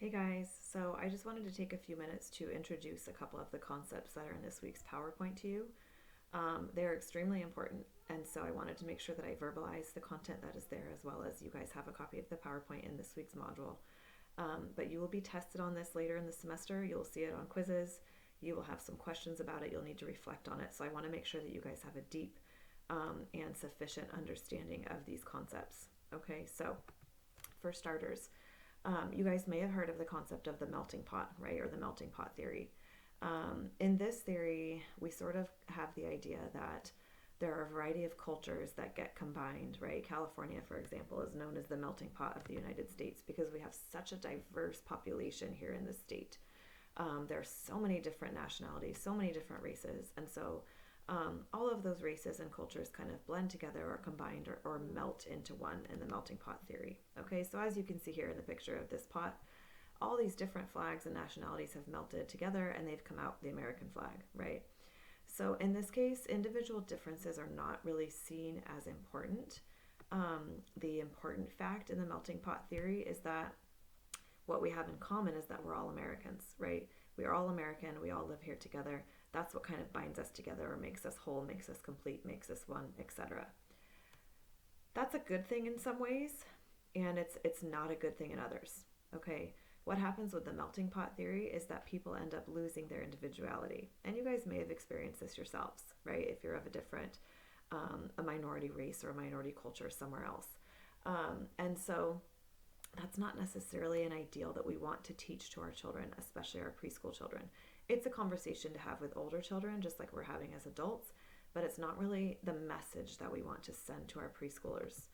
Hey guys, so I just wanted to take a few minutes to introduce a couple of the concepts that are in this week's PowerPoint to you. They're extremely important, and so I wanted to make sure that I verbalize the content that is there as well as you guys have a copy of the PowerPoint in this week's module. But you will be tested on this later in the semester. You'll see it on quizzes. You will have some questions about it. You'll need to reflect on it. So I want to make sure that you guys have a deep and sufficient understanding of these concepts. Okay, so for starters, you guys may have heard of the concept of the melting pot, right? Or the melting pot theory. In this theory, we sort of have the idea that there are a variety of cultures that get combined, right? California, for example, is known as the melting pot of the United States because we have such a diverse population here in the state. There are so many different nationalities, so many different races, and so all of those races and cultures kind of blend together or combined or melt into one in the melting pot theory. Okay, so as you can see here in the picture of this pot, all these different flags and nationalities have melted together and they've come out the American flag, right? So in this case, individual differences are not really seen as important. The important fact in the melting pot theory is that what we have in common is that we're all Americans, right? We are all American, we all live here together. That's what kind of binds us together or makes us whole, makes us complete, makes us one, etc. That's a good thing in some ways, and it's not a good thing in others. Okay? What happens with the melting pot theory is that people end up losing their individuality. And you guys may have experienced this yourselves, right? If you're of a different, a minority race or a minority culture somewhere else. And so that's not necessarily an ideal that we want to teach to our children, especially our preschool children. It's a conversation to have with older children, just like we're having as adults, but it's not really the message that we want to send to our preschoolers.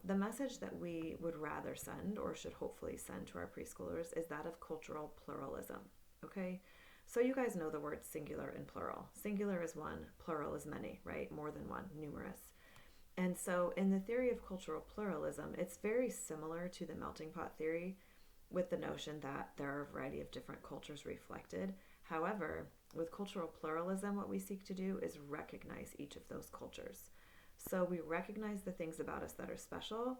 The message that we would rather send, or should hopefully send to our preschoolers, is that of cultural pluralism. Okay? So you guys know the words singular and plural. Singular is one, plural is many, right? More than one, numerous. And so in the theory of cultural pluralism, it's very similar to the melting pot theory with the notion that there are a variety of different cultures reflected. However, with cultural pluralism, what we seek to do is recognize each of those cultures. So we recognize the things about us that are special,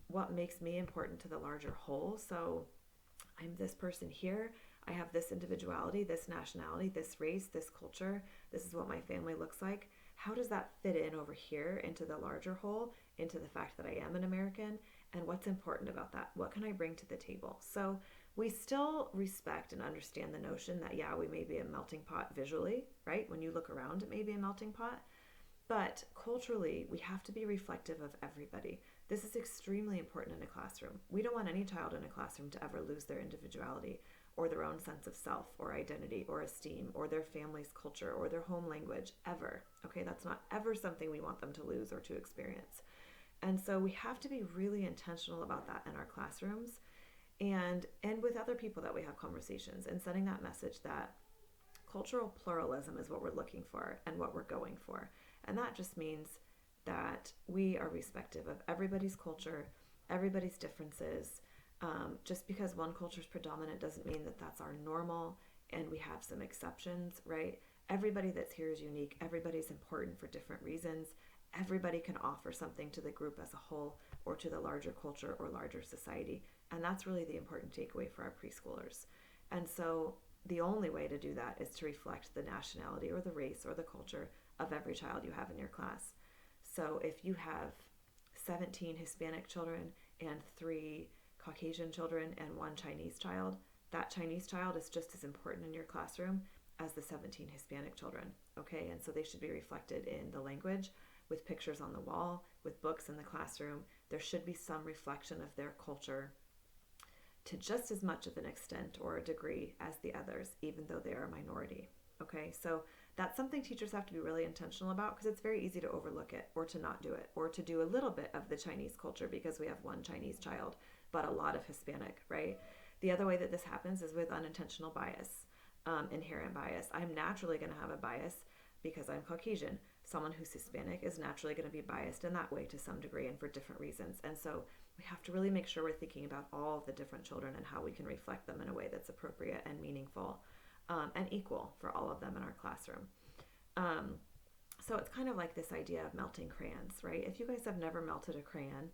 what makes me important to the larger whole. So I'm this person here, I have this individuality, this nationality, this race, this culture, this is what my family looks like. How does that fit in over here into the larger whole, into the fact that I am an American, and what's important about that? What can I bring to the table? So we still respect and understand the notion that, yeah, we may be a melting pot visually, right? When you look around, it may be a melting pot. But culturally, we have to be reflective of everybody. This is extremely important in a classroom. We don't want any child in a classroom to ever lose their individuality or their own sense of self or identity or esteem or their family's culture or their home language ever. Okay, that's not ever something we want them to lose or to experience. And so we have to be really intentional about that in our classrooms and with other people that we have conversations and sending that message that cultural pluralism is what we're looking for and what we're going for. And that just means that we are respective of everybody's culture, everybody's differences. Just because one culture is predominant doesn't mean that that's our normal and we have some exceptions, right? Everybody that's here is unique. Everybody's important for different reasons. Everybody can offer something to the group as a whole or to the larger culture or larger society. And that's really the important takeaway for our preschoolers. And so the only way to do that is to reflect the nationality or the race or the culture of every child you have in your class. So if you have 17 Hispanic children and 3 Caucasian children and 1 Chinese child, that Chinese child is just as important in your classroom as the 17 Hispanic children, okay? And so they should be reflected in the language with pictures on the wall, with books in the classroom. There should be some reflection of their culture to just as much of an extent or a degree as the others, even though they are a minority, okay? So that's something teachers have to be really intentional about because it's very easy to overlook it or to not do it or to do a little bit of the Chinese culture because we have 1 Chinese child but a lot of Hispanic, right? The other way that this happens is with unintentional bias, inherent bias. I'm naturally going to have a bias because I'm Caucasian. Someone who's Hispanic is naturally going to be biased in that way to some degree and for different reasons. And so we have to really make sure we're thinking about all of the different children and how we can reflect them in a way that's appropriate and meaningful and equal for all of them in our classroom. So it's kind of like this idea of melting crayons, right? If you guys have never melted a crayon,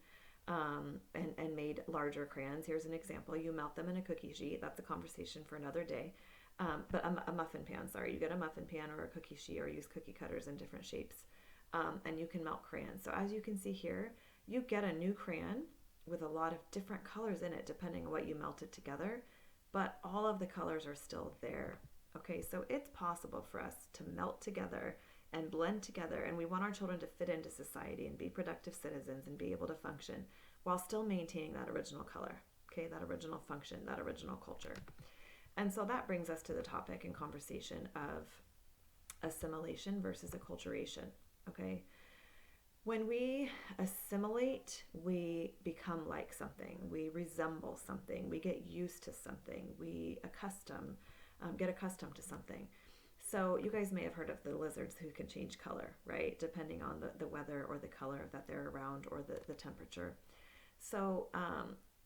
and made larger crayons. Here's an example. You melt them in a cookie sheet. That's a conversation for another day. But a muffin pan, sorry. You get a muffin pan or a cookie sheet, or use cookie cutters in different shapes. And you can melt crayons. So as you can see here, you get a new crayon with a lot of different colors in it, depending on what you melted together. But all of the colors are still there. Okay, so it's possible for us to melt together and blend together, and we want our children to fit into society and be productive citizens and be able to function while still maintaining that original color, okay, that original function, that original culture. And so that brings us to the topic and conversation of assimilation versus acculturation, okay? When we assimilate, we become like something, we resemble something, we get used to something, we get accustomed to something. So you guys may have heard of the lizards who can change color, right? Depending on the weather or the color that they're around or the temperature. So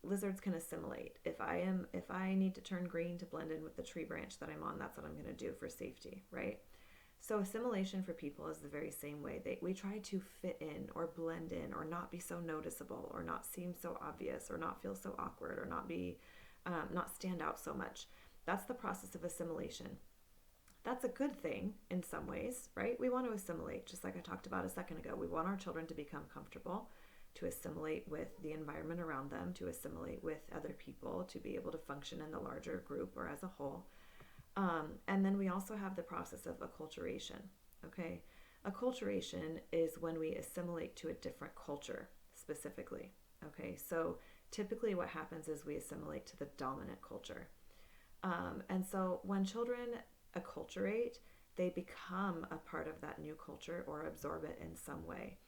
lizards can assimilate. If I need to turn green to blend in with the tree branch that I'm on, that's what I'm going to do for safety, right? So assimilation for people is the very same way. We try to fit in or blend in or not be so noticeable or not seem so obvious or not feel so awkward or not stand out so much. That's the process of assimilation. That's a good thing in some ways, right? We want to assimilate, just like I talked about a second ago. We want our children to become comfortable, to assimilate with the environment around them, to assimilate with other people, to be able to function in the larger group or as a whole. And then we also have the process of acculturation, okay? Acculturation is when we assimilate to a different culture specifically, okay? So typically what happens is we assimilate to the dominant culture. And so when children acculturate, they become a part of that new culture or absorb it in some way.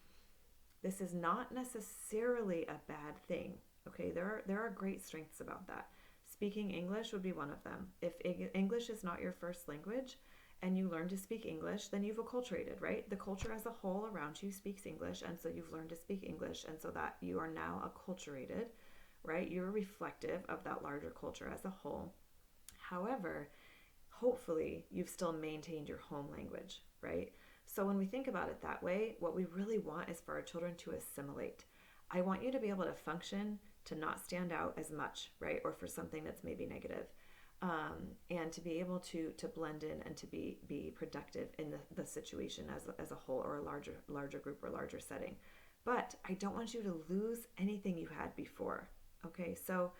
This is not necessarily a bad thing, okay? There are great strengths about that. Speaking English would be one of them. If English is not your first language and you learn to speak English, then you've acculturated, right? The culture as a whole around you speaks English, and so you've learned to speak English, and so that you are now acculturated, right? You're reflective of that larger culture as a whole. However, hopefully you've still maintained your home language, right? So when we think about it that way, what we really want is for our children to assimilate. I want you to be able to function, to not stand out as much, right? Or for something that's maybe negative. And to be able to blend in and to be productive in the situation as a whole, or a larger group or larger setting. But I don't want you to lose anything you had before, okay? So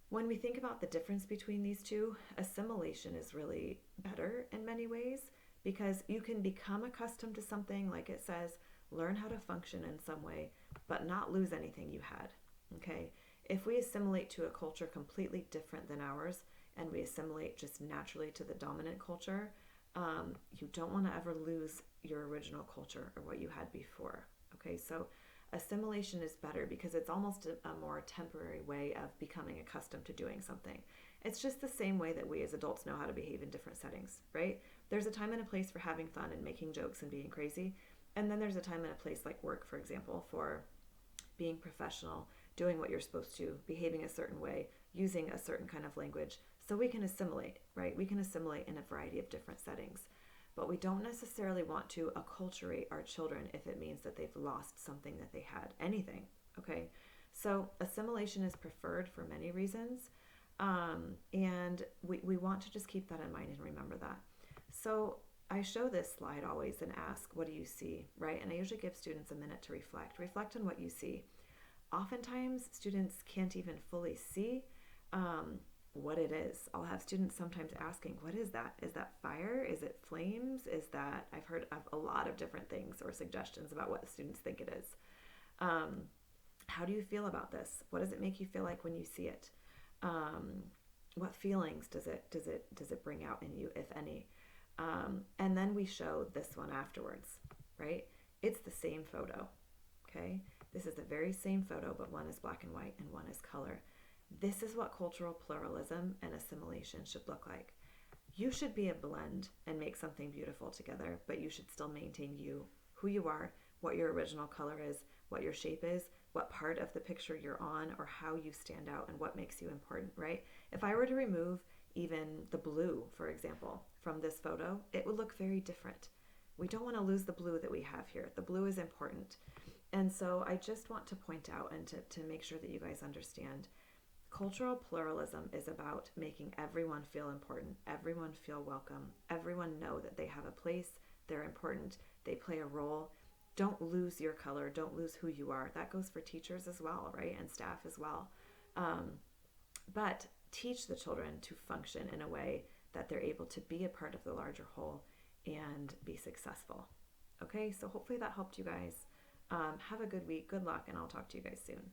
when we think about the difference between these two, assimilation is really better in many ways, because you can become accustomed to something, like it says, learn how to function in some way, but not lose anything you had, okay? If we assimilate to a culture completely different than ours, and we assimilate just naturally to the dominant culture, you don't want to ever lose your original culture or what you had before, okay? So assimilation is better because it's almost a more temporary way of becoming accustomed to doing something. It's just the same way that we as adults know how to behave in different settings, right? There's a time and a place for having fun and making jokes and being crazy. And then there's a time and a place, like work, for example, for being professional, doing what you're supposed to, behaving a certain way, using a certain kind of language. So we can assimilate, right? We can assimilate in a variety of different settings. But we don't necessarily want to acculturate our children if it means that they've lost something that they had, anything, okay? So assimilation is preferred for many reasons, and we want to just keep that in mind and remember that. So I show this slide always and ask, what do you see, right? And I usually give students a minute to reflect. Reflect on what you see. Oftentimes, students can't even fully see what it is. I'll have students sometimes asking, what is that? Is that fire? Is it flames? Is that, I've heard of a lot of different things or suggestions about what students think it is. How do you feel about this? What does it make you feel like when you see it? What feelings does it bring out in you, if any? And then we show this one afterwards, right? It's the same photo, okay? This is the very same photo, but one is black and white and one is color. This is what cultural pluralism and assimilation should look like. You should be a blend and make something beautiful together, but you should still maintain you, who you are, what your original color is, what your shape is, what part of the picture you're on, or how you stand out and what makes you important, right? If I were to remove even the blue, for example, from this photo, it would look very different. We don't want to lose the blue that we have here. The blue is important. And so I just want to point out and to make sure that you guys understand, cultural pluralism is about making everyone feel important, everyone feel welcome, everyone know that they have a place, they're important, they play a role. Don't lose your color, don't lose who you are. That goes for teachers as well, right? And staff as well. But teach the children to function in a way that they're able to be a part of the larger whole and be successful. Okay, so hopefully that helped you guys. Have a good week, good luck, and I'll talk to you guys soon.